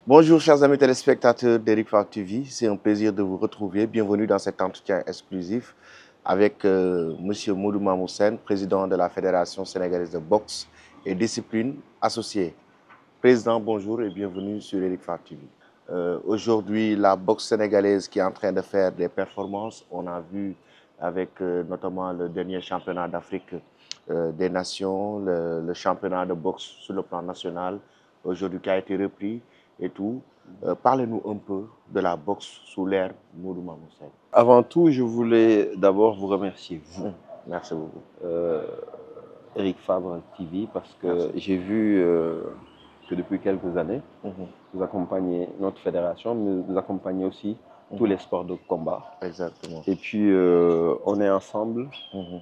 Bonjour chers amis téléspectateurs d'Eric Favre TV, c'est un plaisir de vous retrouver. Bienvenue dans cet entretien exclusif avec Monsieur Modou Mamou Sène, président de la Fédération sénégalaise de boxe et discipline associée. Président, bonjour et bienvenue sur Eric Favre TV. Aujourd'hui, la boxe sénégalaise qui est en train de faire des performances, on a vu avec notamment le dernier championnat d'Afrique des Nations, le championnat de boxe sur le plan national, aujourd'hui qui a été repris et tout. Parlez-nous un peu de la boxe sous l'ère Modou Mamou Sène. Avant tout, je voulais d'abord vous remercier, vous, Merci beaucoup. Eric Favre TV, parce que j'ai vu que depuis quelques années, vous accompagnez notre fédération, mais vous accompagnez aussi tous les sports de combat. Exactement. Et puis, on est ensemble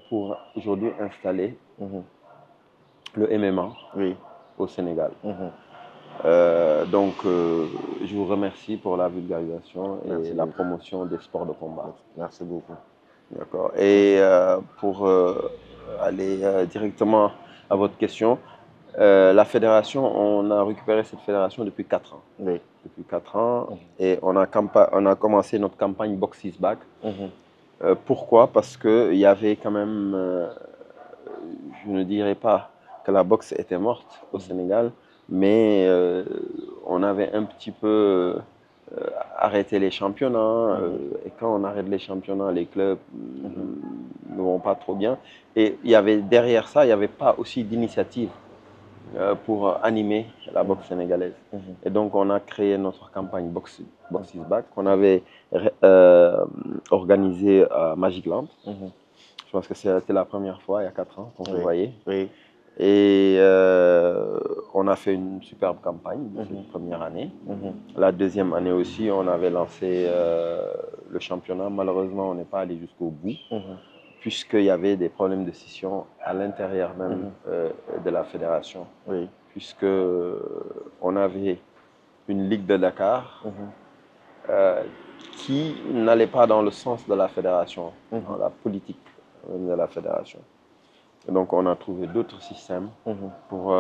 pour aujourd'hui installer le MMA Oui. au Sénégal. Donc, je vous remercie pour la vulgarisation et la promotion des sports de combat. Merci beaucoup. D'accord. Et pour aller directement à votre question, la fédération, on a récupéré cette fédération depuis 4 ans. Oui. Depuis 4 ans. Et on a commencé notre campagne Box is Back. Pourquoi? Parce qu'il y avait quand même, je ne dirais pas que la boxe était morte au Sénégal, mais on avait un petit peu arrêté les championnats. Et quand on arrête les championnats, les clubs ne vont pas trop bien. Et il y avait, derrière ça, il n'y avait pas aussi d'initiative pour animer la boxe sénégalaise. Et donc, on a créé notre campagne Box is Back qu'on avait organisée à Magic Land. Je pense que c'était la première fois, il y a 4 ans, qu'on vous voyait. Oui. Et on a fait une superbe campagne cette première année. La deuxième année aussi, on avait lancé le championnat. Malheureusement, on n'est pas allé jusqu'au bout, puisqu'il y avait des problèmes de scission à l'intérieur même de la fédération. Oui. Puisqu'on avait une Ligue de Dakar qui n'allait pas dans le sens de la fédération, dans la politique de la fédération. Et donc, on a trouvé d'autres systèmes pour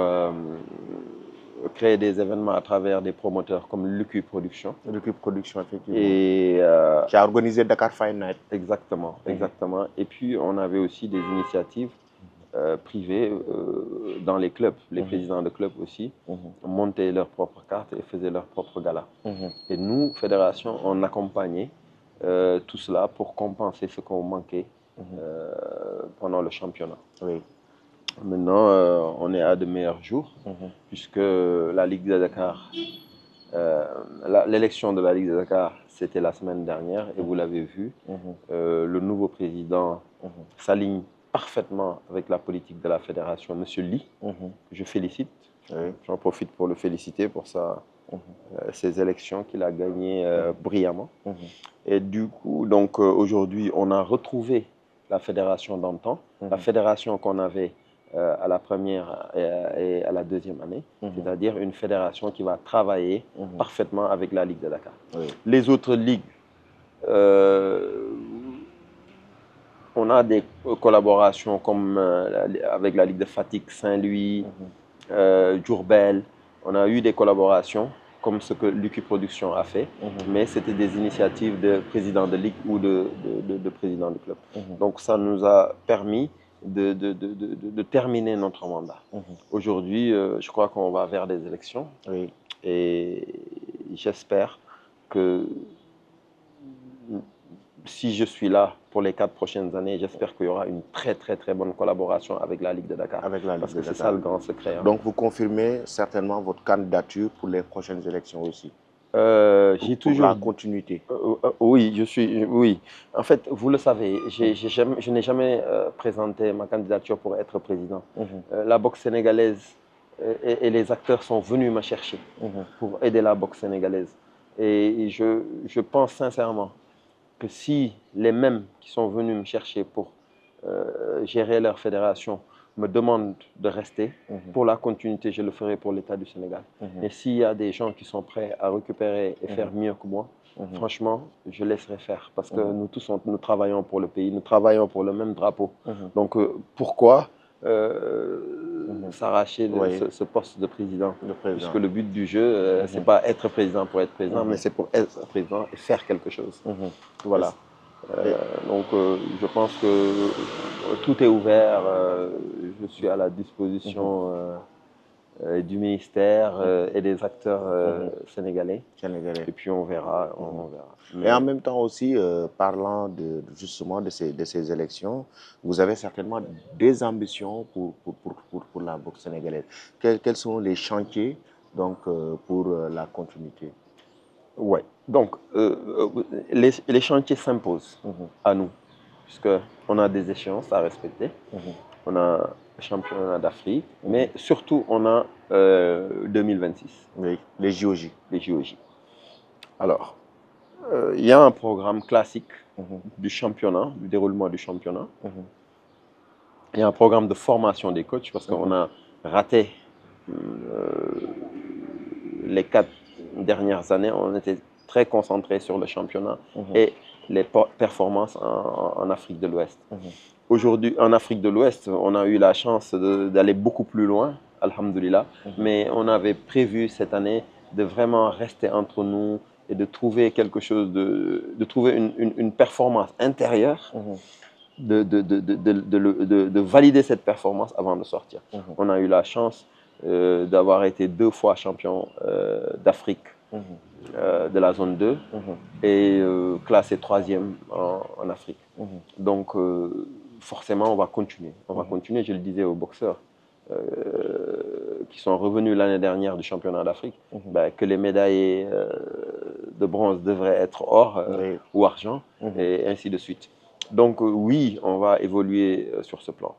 créer des événements à travers des promoteurs comme Lucu Production. Lucu Production, effectivement. Et qui a organisé Dakar Fight Night. Exactement, exactement. Et puis, on avait aussi des initiatives privées dans les clubs. Les présidents de clubs aussi montaient leurs propres cartes et faisaient leurs propres galas. Et nous, fédération, on accompagnait tout cela pour compenser ce qu'on manquait pendant le championnat. Oui. Maintenant, on est à de meilleurs jours, puisque la Ligue de Dakar, l'élection de la Ligue de Dakar, c'était la semaine dernière, et vous l'avez vu, le nouveau président s'aligne parfaitement avec la politique de la fédération, M. Ly, que je félicite. J'en profite pour le féliciter pour ces élections qu'il a gagnées brillamment. Et du coup, donc aujourd'hui, on a retrouvé la fédération d'antan, la fédération qu'on avait à la première et à la deuxième année, c'est-à-dire une fédération qui va travailler parfaitement avec la Ligue de Dakar. Les autres ligues, on a des collaborations comme avec la Ligue de Fatigue, Saint-Louis, Diourbel. On a eu des collaborations comme ce que Lucu Production a fait, mais c'était des initiatives de présidents de ligue ou de présidents de club. Donc ça nous a permis de terminer notre mandat. Aujourd'hui, je crois qu'on va vers des élections et j'espère que si je suis là pour les 4 prochaines années, j'espère qu'il y aura une très bonne collaboration avec la Ligue de Dakar. Parce que c'est ça le grand secret. Donc vous confirmez certainement votre candidature pour les prochaines élections aussi. J'ai toujours la continuité. Oui. En fait, vous le savez, je n'ai jamais présenté ma candidature pour être président. La boxe sénégalaise et les acteurs sont venus me chercher pour aider la boxe sénégalaise. Et je pense sincèrement que si les mêmes qui sont venus me chercher pour gérer leur fédération me demandent de rester, pour la continuité, je le ferai pour l'État du Sénégal. Et s'il y a des gens qui sont prêts à récupérer et faire mieux que moi, franchement, je laisserai faire. Parce que nous tous, nous travaillons pour le pays, nous travaillons pour le même drapeau. Donc, pourquoi s'arracher ce poste de président. Puisque le but du jeu, c'est pas être président pour être président, mais c'est pour être président et faire quelque chose. Voilà. Donc, je pense que tout est ouvert. Je suis à la disposition du ministère et des acteurs sénégalais. Et puis on verra. Et en même temps aussi, parlant justement de ces élections, vous avez certainement des ambitions pour la boxe sénégalaise. Quels sont les chantiers donc, pour la continuité? Oui, donc les chantiers s'imposent à nous, puisqu'on a des échéances à respecter. On a le championnat d'Afrique, mais surtout on a 2026. Oui, les JOJ. Les JOJ. Alors, il y a un programme classique du championnat, du déroulement du championnat. Il y a un programme de formation des coachs, parce qu'on a raté les 4 dernières années. On était très concentré sur le championnat et les performances en Afrique de l'Ouest. Aujourd'hui, en Afrique de l'Ouest, on a eu la chance d'aller beaucoup plus loin, alhamdoulilah, mais on avait prévu cette année de vraiment rester entre nous et de trouver quelque chose, de trouver une performance intérieure, de valider cette performance avant de sortir. On a eu la chance d'avoir été 2 fois champion d'Afrique de la zone 2 et classé 3e en Afrique. Donc, forcément, on va continuer. On va continuer, je le disais aux boxeurs qui sont revenus l'année dernière du championnat d'Afrique, que les médaillés de bronze devraient être or ou argent, et ainsi de suite. Donc oui, on va évoluer sur ce plan.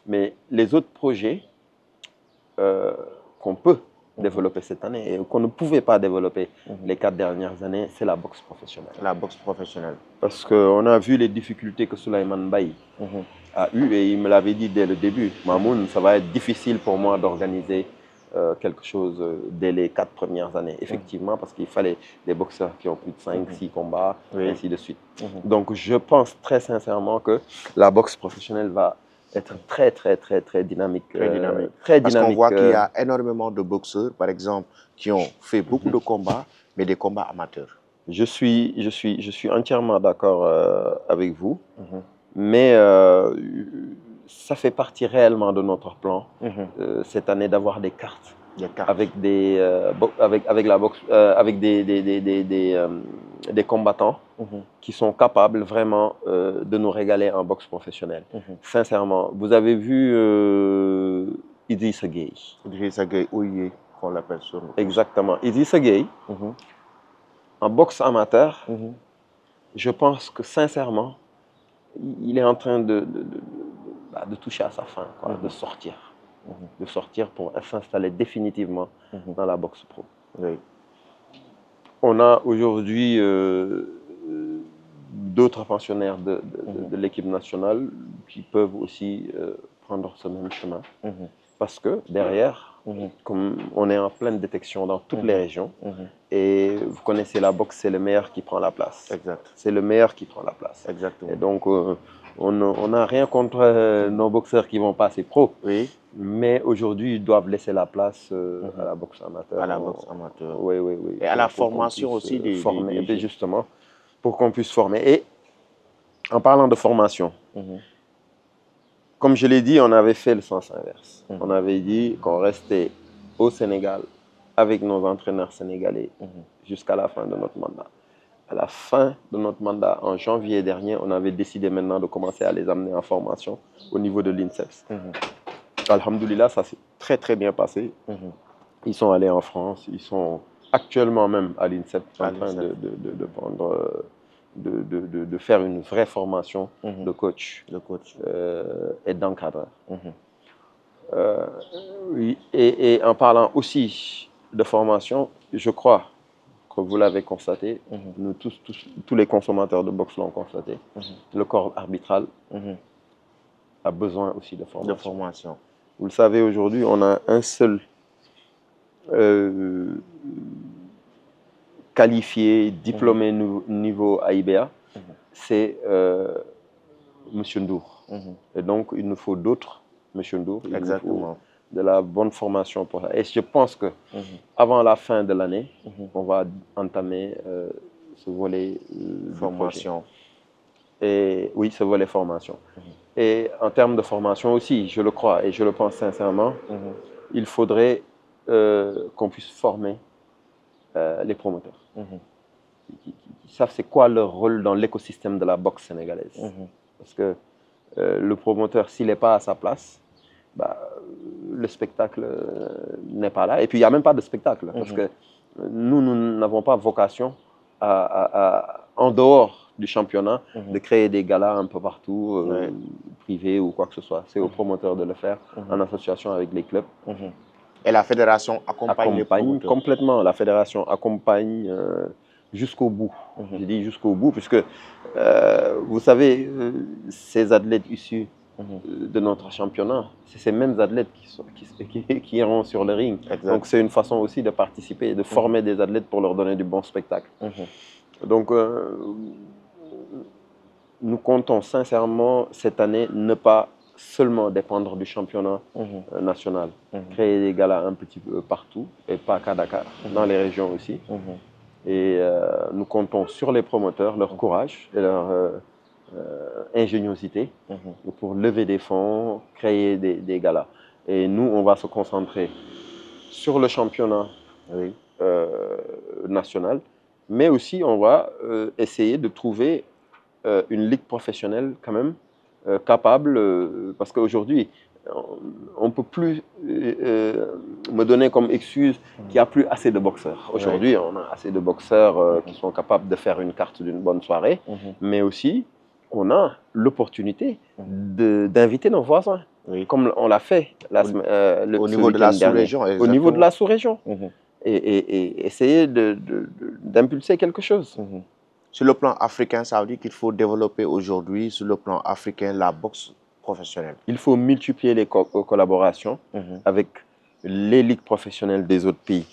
Mais les autres projets qu'on peut développer cette année et qu'on ne pouvait pas développer les 4 dernières années, c'est la boxe professionnelle. La boxe professionnelle. Parce qu'on a vu les difficultés que Souleymane Baye a eues et il me l'avait dit dès le début. Mamoun, ça va être difficile pour moi d'organiser quelque chose dès les 4 premières années. Effectivement, parce qu'il fallait des boxeurs qui ont plus de 5, 6 combats, et ainsi de suite. Donc je pense très sincèrement que la boxe professionnelle va être très dynamique. Très dynamique. Parce qu'on voit qu'il y a énormément de boxeurs, par exemple, qui ont fait beaucoup de combats, mais des combats amateurs. Je suis entièrement d'accord avec vous, mais ça fait partie réellement de notre plan cette année d'avoir des cartes. Avec la boxe, avec des combattants qui sont capables vraiment de nous régaler en boxe professionnelle. Sincèrement, vous avez vu Idrissa Gueye. Idrissa Gueye, oui, qu'on l'appelle sur nous. Exactement. Idrissa Gueye, en boxe amateur, je pense que sincèrement, il est en train de toucher à sa fin, quoi, de sortir. De sortir pour s'installer définitivement dans la boxe pro. On a aujourd'hui d'autres pensionnaires de l'équipe nationale qui peuvent aussi prendre ce même chemin. Parce que derrière, comme on est en pleine détection dans toutes les régions, et vous connaissez la boxe, c'est le meilleur qui prend la place. C'est le meilleur qui prend la place. Exactement. Et donc, on n'a rien contre nos boxeurs qui vont passer pro. Mais aujourd'hui, ils doivent laisser la place à la boxe amateur. À la boxe amateur. Oui. Et à la formation aussi des former, justement, pour qu'on puisse former. Et en parlant de formation, comme je l'ai dit, on avait fait le sens inverse. On avait dit qu'on restait au Sénégal avec nos entraîneurs sénégalais jusqu'à la fin de notre mandat. À la fin de notre mandat, en janvier dernier, on avait décidé maintenant de commencer à les amener en formation au niveau de l'INSEPS. Alhamdoulilah, ça s'est très bien passé. Ils sont allés en France, ils sont actuellement même à l'INSEPS en train de faire une vraie formation de coach, et d'encadreur. Et en parlant aussi de formation, je crois que vous l'avez constaté, nous tous les consommateurs de boxe l'ont constaté, le corps arbitral a besoin aussi de formation. Vous le savez, aujourd'hui, on a un seul qualifié, diplômé niveau AIBA, c'est M. Ndour. Et donc, il nous faut d'autres M. Ndour. Il nous Exactement. faut de la bonne formation pour ça. Et je pense que avant la fin de l'année, on va entamer ce volet formation. Et oui, ce volet formation. Et en termes de formation aussi, je le crois et je le pense sincèrement, il faudrait qu'on puisse former les promoteurs. Qui savent c'est quoi leur rôle dans l'écosystème de la boxe sénégalaise. Parce que le promoteur, s'il n'est pas à sa place, bah, le spectacle n'est pas là. Et puis, il n'y a même pas de spectacle. Parce que nous n'avons pas vocation en dehors du championnat de créer des galas un peu partout, privés ou quoi que ce soit. C'est aux promoteurs de le faire en association avec les clubs. Et la fédération accompagne les promoteurs. Complètement. La fédération accompagne jusqu'au bout. Je dis jusqu'au bout, puisque vous savez, ces athlètes issus de notre championnat, c'est ces mêmes athlètes qui iront sur le ring. Exact. Donc c'est une façon aussi de participer, de former des athlètes pour leur donner du bon spectacle. Donc nous comptons sincèrement cette année ne pas seulement dépendre du championnat national, créer des galas un petit peu partout et pas qu'à Dakar, dans les régions aussi. Et nous comptons sur les promoteurs, leur courage et leur ingéniosité pour lever des fonds, créer des galas. Et nous, on va se concentrer sur le championnat national, mais aussi on va essayer de trouver une ligue professionnelle quand même capable, parce qu'aujourd'hui, on ne peut plus me donner comme excuse qu'il n'y a plus assez de boxeurs. Aujourd'hui, on a assez de boxeurs qui sont capables de faire une carte d'une bonne soirée, mais aussi on a l'opportunité d'inviter nos voisins, comme on l'a fait au niveau de la sous-région. Au niveau de la sous-région. Et essayer d'impulser quelque chose. Sur le plan africain, ça veut dire qu'il faut développer aujourd'hui, sur le plan africain, la boxe professionnelle. Il faut multiplier les collaborations avec les ligues professionnelles des autres pays.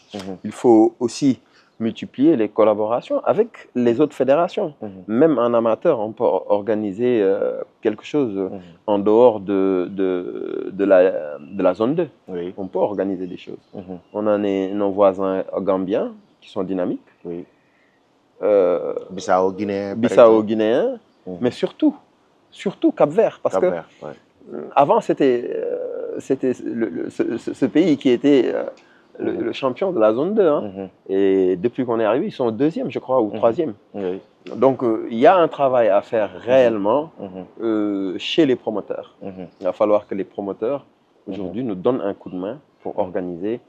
Il faut aussi multiplier les collaborations avec les autres fédérations. Même en amateur, on peut organiser quelque chose en dehors de la zone 2. On peut organiser des choses. On a nos voisins gambiens qui sont dynamiques. Bissau-Guinéen, mais surtout Cap-Vert, parce que avant c'était ce pays qui était le champion de la zone 2, et depuis qu'on est arrivé, ils sont deuxième, je crois, ou troisième. Donc il y a un travail à faire réellement chez les promoteurs. Il va falloir que les promoteurs aujourd'hui nous donnent un coup de main pour organiser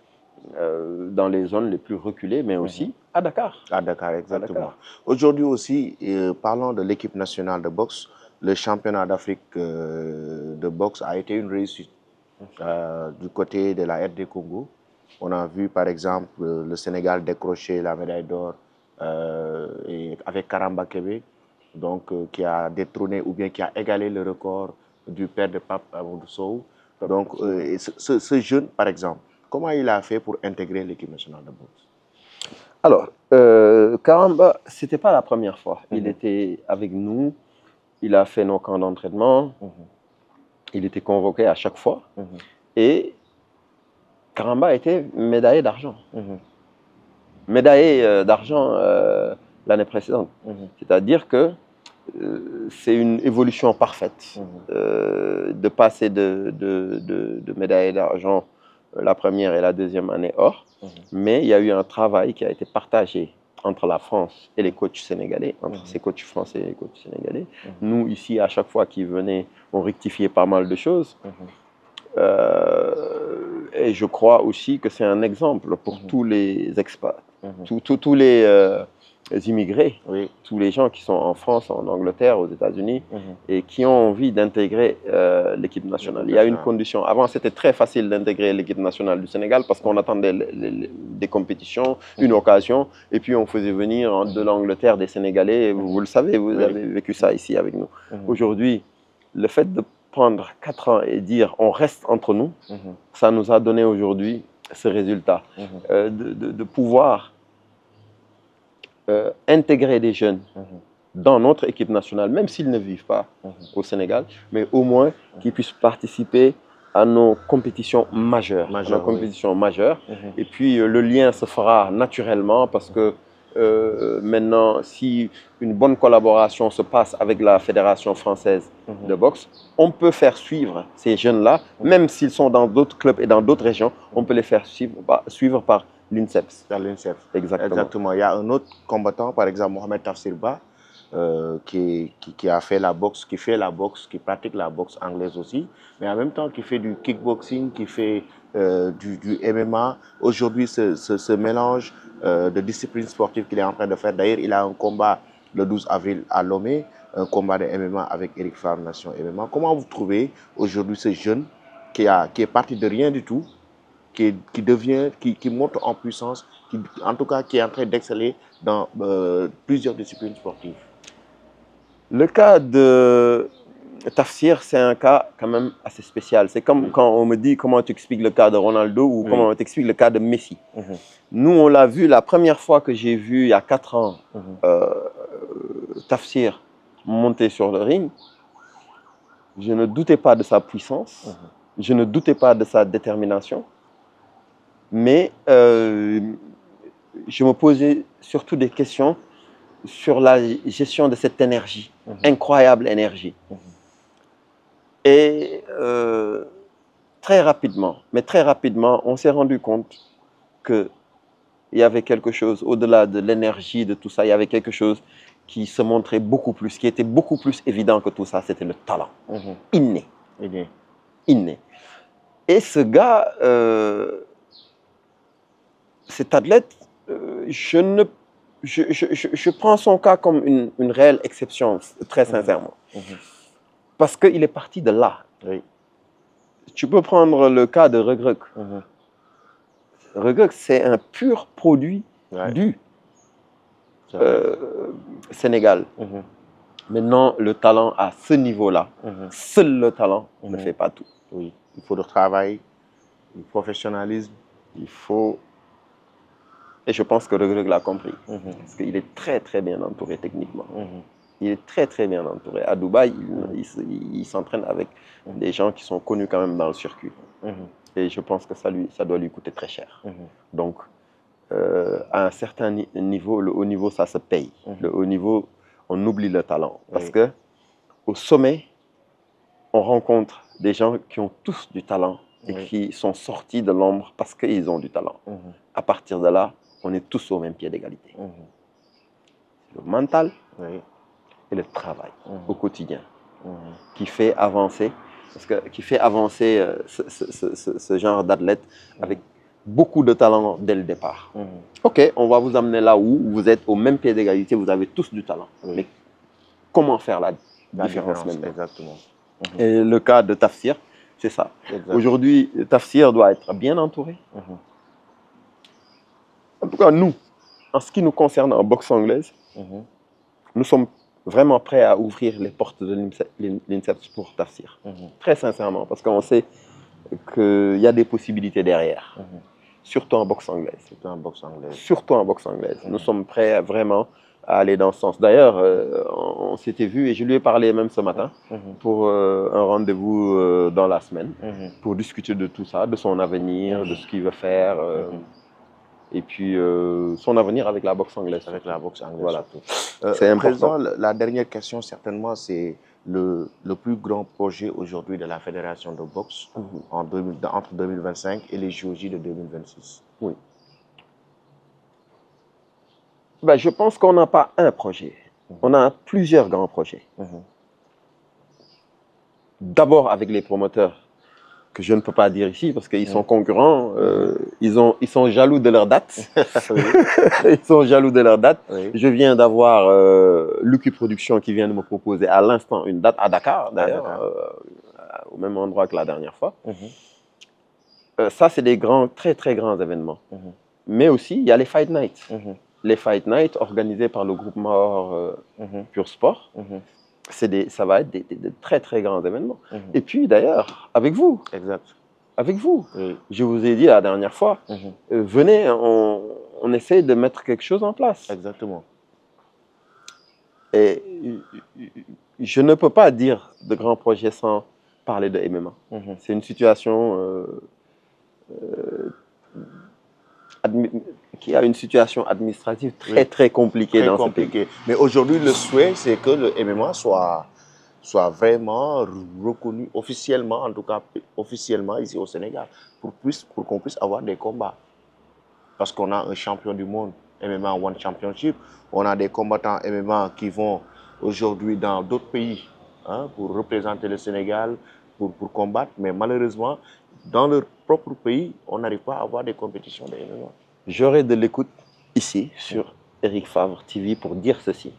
dans les zones les plus reculées, mais aussi à Dakar. À Dakar, exactement. Aujourd'hui aussi, parlons de l'équipe nationale de boxe. Le championnat d'Afrique de boxe a été une réussite du côté de la RD Congo. On a vu par exemple le Sénégal décrocher la médaille d'or avec Karamba Kebe, donc, qui a détrôné ou bien qui a égalé le record du père de Pape Amadou Sow. Donc ce jeune, par exemple, comment il a fait pour intégrer l'équipe nationale de boxe? Alors, Karamba, ce n'était pas la première fois. Il était avec nous, il a fait nos camps d'entraînement, il était convoqué à chaque fois. Et Karamba était médaillé d'argent. Médaillé d'argent l'année précédente. C'est-à-dire que c'est une évolution parfaite de passer de médaille d'argent la première et la deuxième année or. Mais il y a eu un travail qui a été partagé entre la France et les coachs sénégalais, entre ces coachs français et les coachs sénégalais. Nous, ici, à chaque fois qu'ils venaient, on rectifiait pas mal de choses. Et je crois aussi que c'est un exemple pour tous les expats, tous les immigrés, tous les gens qui sont en France, en Angleterre, aux États-Unis, et qui ont envie d'intégrer l'équipe nationale. Il y a une condition. Avant, c'était très facile d'intégrer l'équipe nationale du Sénégal parce qu'on attendait des compétitions, une occasion, et puis on faisait venir de l'Angleterre des Sénégalais. Vous le savez, vous avez vécu ça ici avec nous. Aujourd'hui, le fait de prendre 4 ans et dire on reste entre nous, ça nous a donné aujourd'hui ce résultat de pouvoir intégrer des jeunes dans notre équipe nationale, même s'ils ne vivent pas au Sénégal, mais au moins qu'ils puissent participer à nos compétitions majeures. Et puis, le lien se fera naturellement parce que maintenant, si une bonne collaboration se passe avec la Fédération française de boxe, on peut faire suivre ces jeunes-là, même s'ils sont dans d'autres clubs et dans d'autres régions, on peut les faire suivre par l'INSEPS. Exactement. Il y a un autre combattant, par exemple Mohamed Tafsirba, qui a fait la boxe, qui pratique la boxe anglaise aussi, mais en même temps qui fait du kickboxing, qui fait du MMA. Aujourd'hui, ce mélange de disciplines sportives qu'il est en train de faire. D'ailleurs, il a un combat le 12 avril à Lomé, un combat de MMA avec Eric Favre, Nation MMA. Comment vous trouvez aujourd'hui ce jeune qui est parti de rien du tout, qui monte en puissance, en tout cas qui est en train d'exceller dans plusieurs disciplines sportives? Le cas de Tafsir, c'est un cas quand même assez spécial. C'est comme quand on me dit comment tu expliques le cas de Ronaldo ou comment on t'explique le cas de Messi. Nous, on l'a vu la première fois que j'ai vu, il y a 4 ans, Tafsir monter sur le ring. Je ne doutais pas de sa puissance, je ne doutais pas de sa détermination, mais je me posais surtout des questions sur la gestion de cette énergie, incroyable énergie. Et très rapidement, on s'est rendu compte qu'il y avait quelque chose, au-delà de l'énergie, de tout ça, il y avait quelque chose qui se montrait beaucoup plus, qui était beaucoup plus évident que tout ça, c'était le talent inné. Et ce gars, cet athlète, je prends son cas comme une réelle exception, très sincèrement. Parce qu'il est parti de là. Tu peux prendre le cas de Reug Reug. Reug Reug, c'est un pur produit du Sénégal. Maintenant, le talent à ce niveau-là, seul le talent ne fait pas tout. Oui, il faut le travail, le professionnalisme, il faut... Et je pense que Reug Reug l'a compris, parce qu'il est très très bien entouré techniquement. Il est très très bien entouré. À Dubaï, il s'entraîne avec des gens qui sont connus quand même dans le circuit. Et je pense que ça doit lui coûter très cher. Donc, à un certain niveau, le haut niveau, ça se paye. Le haut niveau, on oublie le talent. Parce que au sommet, on rencontre des gens qui ont tous du talent et qui sont sortis de l'ombre parce qu'ils ont du talent. À partir de là, on est tous au même pied d'égalité. Le mental et le travail au quotidien qui fait avancer, ce genre d'athlète avec beaucoup de talent dès le départ. Ok, on va vous amener là où vous êtes au même pied d'égalité, vous avez tous du talent. Mais comment faire la différence maintenant? Exactement. Et le cas de Tafsir, c'est ça. Aujourd'hui, Tafsir doit être bien entouré. En tout cas, nous, en ce qui nous concerne en boxe anglaise, nous sommes vraiment prêts à ouvrir les portes de l'INSEPS pour Tafsir. Très sincèrement, parce qu'on sait qu'il y a des possibilités derrière. Surtout en boxe anglaise. Nous sommes prêts vraiment à aller dans ce sens. D'ailleurs, on s'était vu et je lui ai parlé même ce matin pour un rendez-vous dans la semaine pour discuter de tout ça, de son avenir, de ce qu'il veut faire. Et puis son avenir avec la boxe anglaise. Voilà. C'est important. La dernière question, certainement, c'est le plus grand projet aujourd'hui de la Fédération de boxe entre 2025 et les JOJ de 2026. Oui. Ben, je pense qu'on n'a pas un projet. On a plusieurs grands projets. D'abord avec les promoteurs, que je ne peux pas dire ici parce qu'ils sont concurrents, ils sont jaloux de leur date. Ils sont jaloux de leur date. Je viens d'avoir Lucky Production qui vient de me proposer à l'instant une date à Dakar, d'ailleurs, au même endroit que la dernière fois. Ça, c'est des très très grands événements. Mais aussi, il y a les Fight Nights. Les Fight Nights organisés par le groupement Pure Sport. Ça va être des très très grands événements. Et puis d'ailleurs, avec vous. Avec vous. Je vous ai dit la dernière fois, venez, on essaie de mettre quelque chose en place. Exactement. Et je ne peux pas dire de grands projets sans parler de MMA. C'est une situation qui a une situation administrative très compliquée dans ce pays. Mais aujourd'hui, le souhait, c'est que le MMA soit vraiment reconnu officiellement, en tout cas officiellement ici au Sénégal, pour qu'on puisse avoir des combats. Parce qu'on a un champion du monde, MMA One Championship, on a des combattants MMA qui vont aujourd'hui dans d'autres pays pour représenter le Sénégal, pour combattre, mais malheureusement, dans leur propre pays, on n'arrive pas à avoir des compétitions de MMA. J'aurai de l'écoute ici, sur Eric Favre TV, pour dire ceci.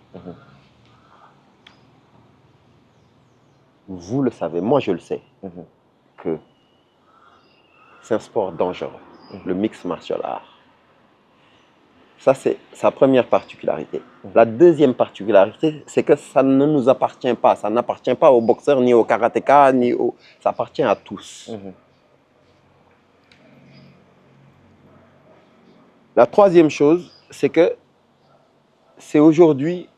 Vous le savez, moi je le sais, que c'est un sport dangereux, le mixed martial art. Ça, c'est sa première particularité. La deuxième particularité, c'est que ça ne nous appartient pas. Ça n'appartient pas aux boxeurs, ni aux karatékas, ça appartient à tous. La troisième chose, c'est que c'est aujourd'hui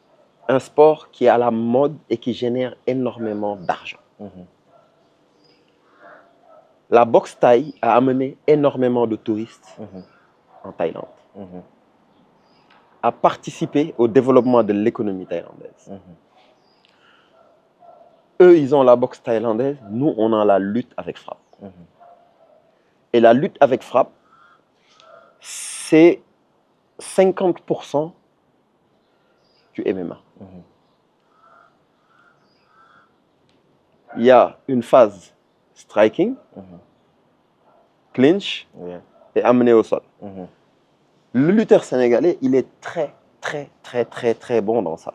un sport qui est à la mode et qui génère énormément d'argent. La boxe thaï a amené énormément de touristes en Thaïlande. A participé au développement de l'économie thaïlandaise. Eux, ils ont la boxe thaïlandaise, nous, on a la lutte avec frappe. Et la lutte avec frappe, c'est 50% du MMA. Il y a une phase striking, clinch et amené au sol. Le lutteur sénégalais, il est très bon dans ça.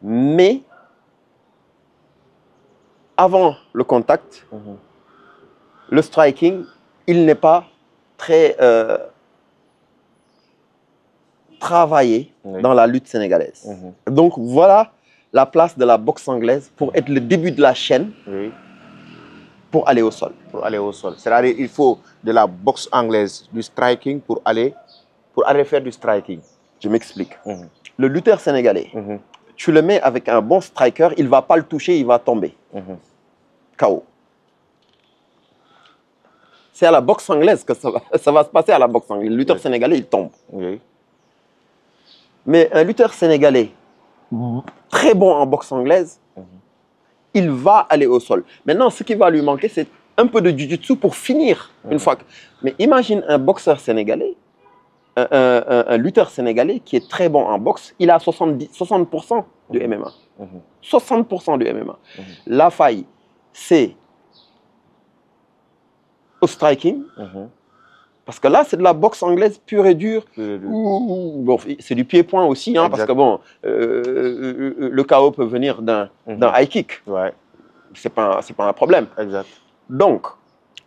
Mais avant le contact, le striking, il n'est pas très travaillé dans la lutte sénégalaise. Donc voilà la place de la boxe anglaise pour être le début de la chaîne pour aller au sol. C'est-à-dire qu'il faut de la boxe anglaise, du striking pour aller faire du striking. Je m'explique. Le lutteur sénégalais, tu le mets avec un bon striker, il ne va pas le toucher, il va tomber. KO. C'est à la boxe anglaise que ça va se passer à la boxe anglaise. Le lutteur sénégalais, il tombe. Mais un lutteur sénégalais très bon en boxe anglaise, il va aller au sol. Maintenant, ce qui va lui manquer, c'est un peu de jiu-jitsu pour finir une fois. Mais imagine un boxeur sénégalais, un lutteur sénégalais qui est très bon en boxe, il a 60% du MMA. 60% du MMA. La faille, c'est au striking, parce que là, c'est de la boxe anglaise pure et dure. Bon, c'est du pied-point aussi, parce que bon, le KO peut venir d'un high kick. C'est pas un problème. Donc,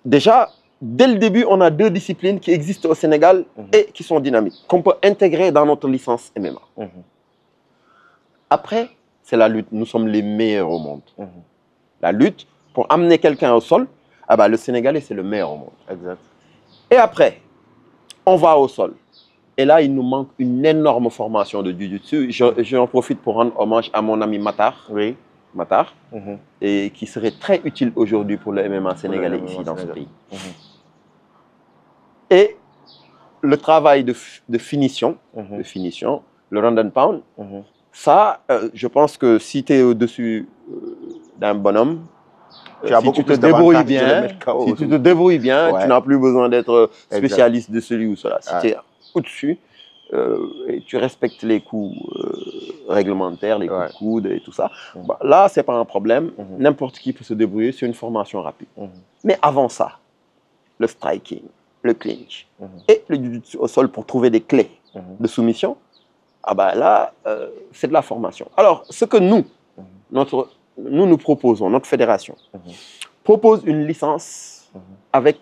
déjà, dès le début, on a deux disciplines qui existent au Sénégal et qui sont dynamiques, qu'on peut intégrer dans notre licence MMA. Après, c'est la lutte. Nous sommes les meilleurs au monde. La lutte, pour amener quelqu'un au sol, le Sénégalais, c'est le meilleur au monde. Et après, on va au sol. Et là, il nous manque une énorme formation de jiu-jitsu. J'en profite pour rendre hommage à mon ami Matar. Matar, et qui serait très utile aujourd'hui pour le MMA sénégalais ici dans ce pays. Et le travail de finition, le round and pound, ça, je pense que si tu es au-dessus d'un bonhomme, si tu te débrouilles bien, tu n'as plus besoin d'être spécialiste de celui ou cela. Si tu es au-dessus, et tu respectes les coups réglementaires, les coups de coude et tout ça, là, ce n'est pas un problème. N'importe qui peut se débrouiller, c'est une formation rapide. Mais avant ça, le striking, le clinch et le jiu-jitsu au sol pour trouver des clés de soumission, là, c'est de la formation. Alors, ce que nous proposons, notre fédération, propose une licence avec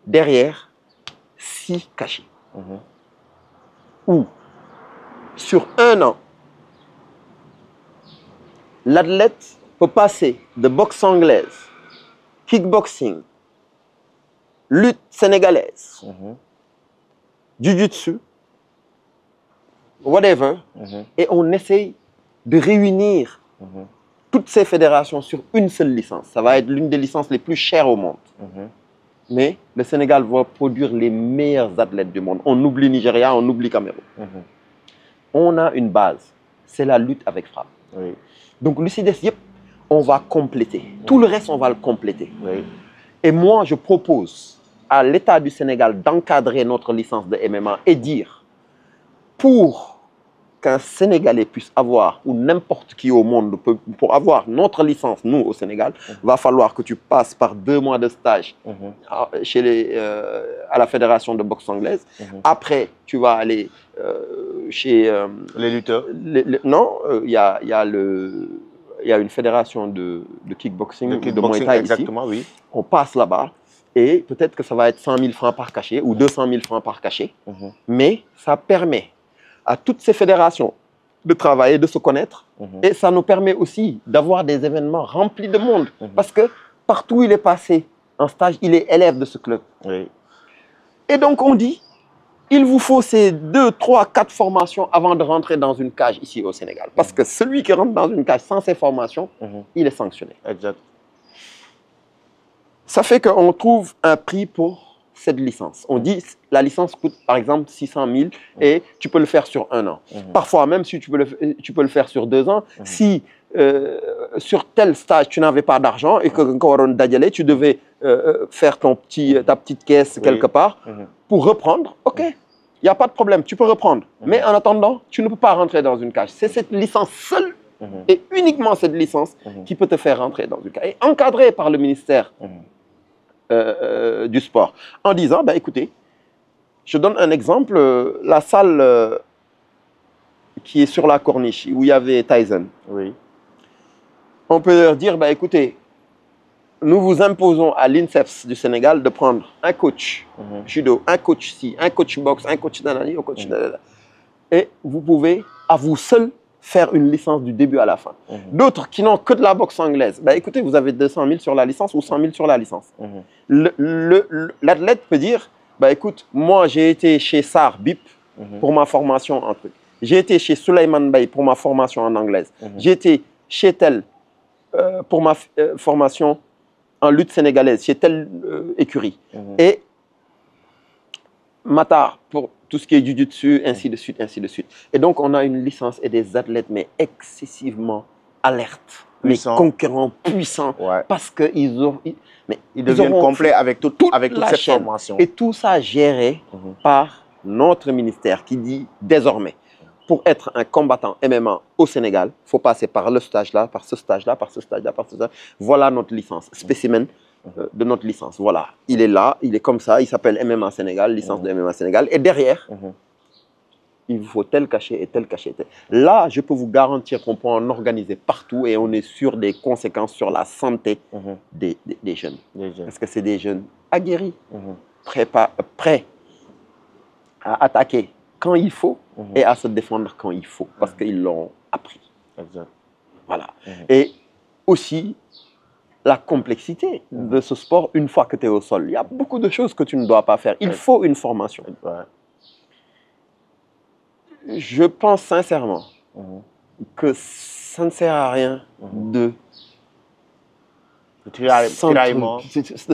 derrière 6 cachets. Où, sur 1 an, l'athlète peut passer de boxe anglaise, kickboxing, lutte sénégalaise, jiu-jitsu, whatever, et on essaye de réunir toutes ces fédérations sur une seule licence. Ça va être l'une des licences les plus chères au monde. Mais le Sénégal va produire les meilleurs athlètes du monde. On oublie Nigeria, on oublie Cameroun. On a une base, c'est la lutte avec frappe. Oui. Donc, l'UCDS, yep, on va compléter. Tout le reste, on va le compléter. Oui. Et moi, je propose à l'État du Sénégal d'encadrer notre licence de MMA et dire, pour qu'un Sénégalais puisse avoir, ou n'importe qui au monde, pour avoir notre licence, nous, au Sénégal, va falloir que tu passes par 2 mois de stage chez à la Fédération de boxe anglaise. Après, tu vas aller chez... les lutteurs. Non, il y a une fédération de kickboxing, de Muay Thai exactement, ici. Oui. On passe là-bas et peut-être que ça va être 100 000 francs par cachet ou 200 000 francs par cachet. Mais ça permet à toutes ces fédérations de travailler, de se connaître. Et ça nous permet aussi d'avoir des événements remplis de monde. Parce que partout où il est passé en stage, il est élève de ce club. Oui. Et donc on dit, il vous faut ces 2, 3, 4 formations avant de rentrer dans une cage ici au Sénégal. Parce que celui qui rentre dans une cage sans ces formations, il est sanctionné. Exact. Ça fait qu'on trouve un prix pour cette licence. On dit la licence coûte par exemple 600 000 et tu peux le faire sur 1 an. Parfois même si tu peux le faire sur 2 ans. Si sur tel stage tu n'avais pas d'argent et que tu devais faire ta petite caisse quelque part pour reprendre, ok, il n'y a pas de problème, tu peux reprendre. Mais en attendant, tu ne peux pas rentrer dans une cage. C'est cette licence seule et uniquement cette licence qui peut te faire rentrer dans une cage. Et encadrée par le ministère du sport, en disant, bah, écoutez, je donne un exemple, la salle qui est sur la corniche, où il y avait Tyson, on peut leur dire, bah, écoutez, nous vous imposons à l'INSEPS du Sénégal de prendre un coach judo, un coach ci, un coach boxe, un coach nanani, un coach nanana, et vous pouvez, à vous seul, faire une licence du début à la fin. D'autres qui n'ont que de la boxe anglaise, bah, écoutez, vous avez 200 000 sur la licence ou 100 000 sur la licence. L'athlète peut dire, bah, écoute, moi j'ai été chez Sar Bip pour ma formation en truc. J'ai été chez Souleymane Bay pour ma formation en anglaise. J'ai été chez tel pour ma formation en lutte sénégalaise, chez telle écurie. Et Matar pour tout ce qui est jiu-jitsu, ainsi de suite, ainsi de suite. Et donc, on a une licence et des athlètes, mais excessivement alertes, mais conquérants, puissants, parce qu'ils deviennent complets avec toute cette formation. Et tout ça géré par notre ministère qui dit désormais, pour être un combattant MMA au Sénégal, il faut passer par le stage là, par ce stage là, par ce stage là, par ce stage là. Voilà notre licence, spécimen de notre licence. Voilà, il est là, il est comme ça, il s'appelle MMA Sénégal, licence de MMA Sénégal. Et derrière, il vous faut tel cachet et tel cachet. Là, je peux vous garantir qu'on peut en organiser partout et on est sûr des conséquences sur la santé des jeunes. Parce que c'est des jeunes aguerris, prêts à attaquer quand il faut et à se défendre quand il faut, parce qu'ils l'ont appris. Voilà. Et aussi, la complexité de ce sport une fois que tu es au sol. Il y a beaucoup de choses que tu ne dois pas faire. Il faut une formation. Je pense sincèrement que ça ne sert à rien de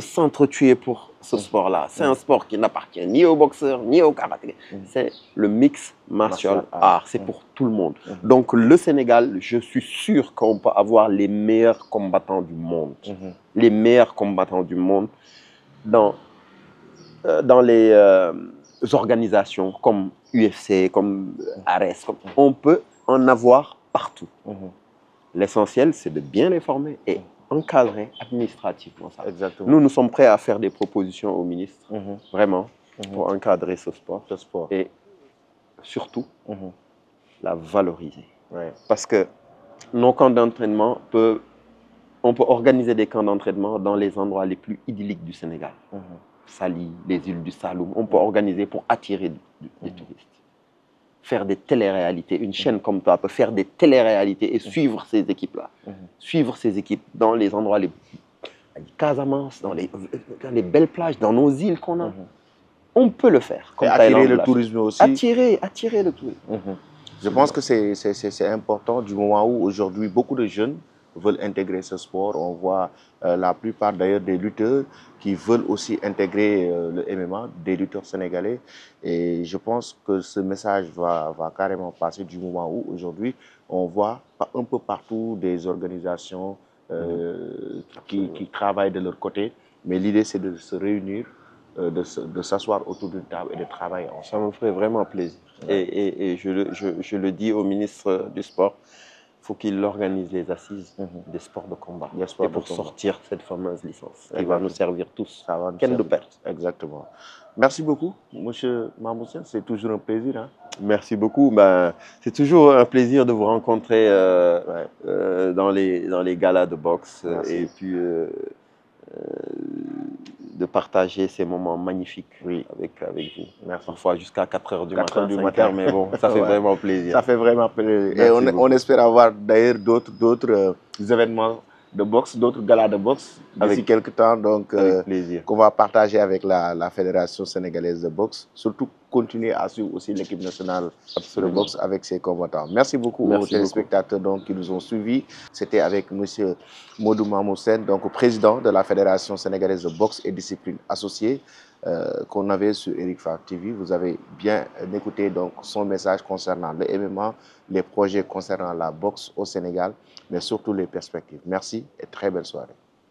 s'entretuer pour ce sport-là. C'est un sport qui n'appartient ni aux boxeurs, ni aux karaté. C'est le mix martial art. C'est pour tout le monde. Donc le Sénégal, je suis sûr qu'on peut avoir les meilleurs combattants du monde. Les meilleurs combattants du monde dans les organisations comme UFC, comme Ares. On peut en avoir partout. L'essentiel, c'est de bien les former et encadrer administrativement ça. Nous sommes prêts à faire des propositions au ministre, vraiment, pour encadrer ce sport. Et surtout, la valoriser. Parce que nos camps d'entraînement, on peut organiser des camps d'entraînement dans les endroits les plus idylliques du Sénégal. Sali, les îles du Saloum, on peut organiser pour attirer des touristes. Faire des téléréalités. Une chaîne comme toi peut faire des téléréalités et suivre ces équipes-là. Suivre ces équipes dans les endroits, les Casamance, dans les belles plages, dans nos îles qu'on a. On peut le faire. Et attirer le tourisme aussi. Attirer le tourisme. Je pense que c'est important du moment où aujourd'hui beaucoup de jeunes veulent intégrer ce sport. On voit la plupart d'ailleurs des lutteurs qui veulent aussi intégrer le MMA, des lutteurs sénégalais. Et je pense que ce message va carrément passer du moment où aujourd'hui on voit un peu partout des organisations qui travaillent de leur côté. Mais l'idée, c'est de se réunir, de s'asseoir autour d'une table et de travailler ensemble. Ça me ferait vraiment plaisir. Ouais. Et je le dis au ministre du Sport, il faut qu'il organise les assises des sports de combat. Et pour sortir cette fameuse licence qui va nous servir tous. Ça va nous Quelle de servir. perte. Exactement. Merci beaucoup, Monsieur Mamou Sène. C'est toujours un plaisir. Hein? Merci beaucoup. Ben, c'est toujours un plaisir de vous rencontrer dans les galas de boxe. Merci. Et puis de partager ces moments magnifiques avec vous. Merci. Parfois jusqu'à 4 h du matin, 5 h, mais bon, ça fait vraiment plaisir. Ça fait vraiment plaisir. Et on espère avoir d'ailleurs d'autres événements de boxe, d'autres galas de boxe d'ici quelques temps, donc qu'on va partager avec la Fédération sénégalaise de boxe. Surtout continuer à suivre aussi l'équipe nationale de boxe avec ses combattants. Merci beaucoup aux téléspectateurs donc, qui nous ont suivis. C'était avec M. Modou Mamou Sène, donc président de la Fédération sénégalaise de boxe et discipline associée, qu'on avait sur Eric Favre TV. Vous avez bien écouté donc son message concernant le MMA, les projets concernant la boxe au Sénégal, mais surtout les perspectives. Merci et très belle soirée.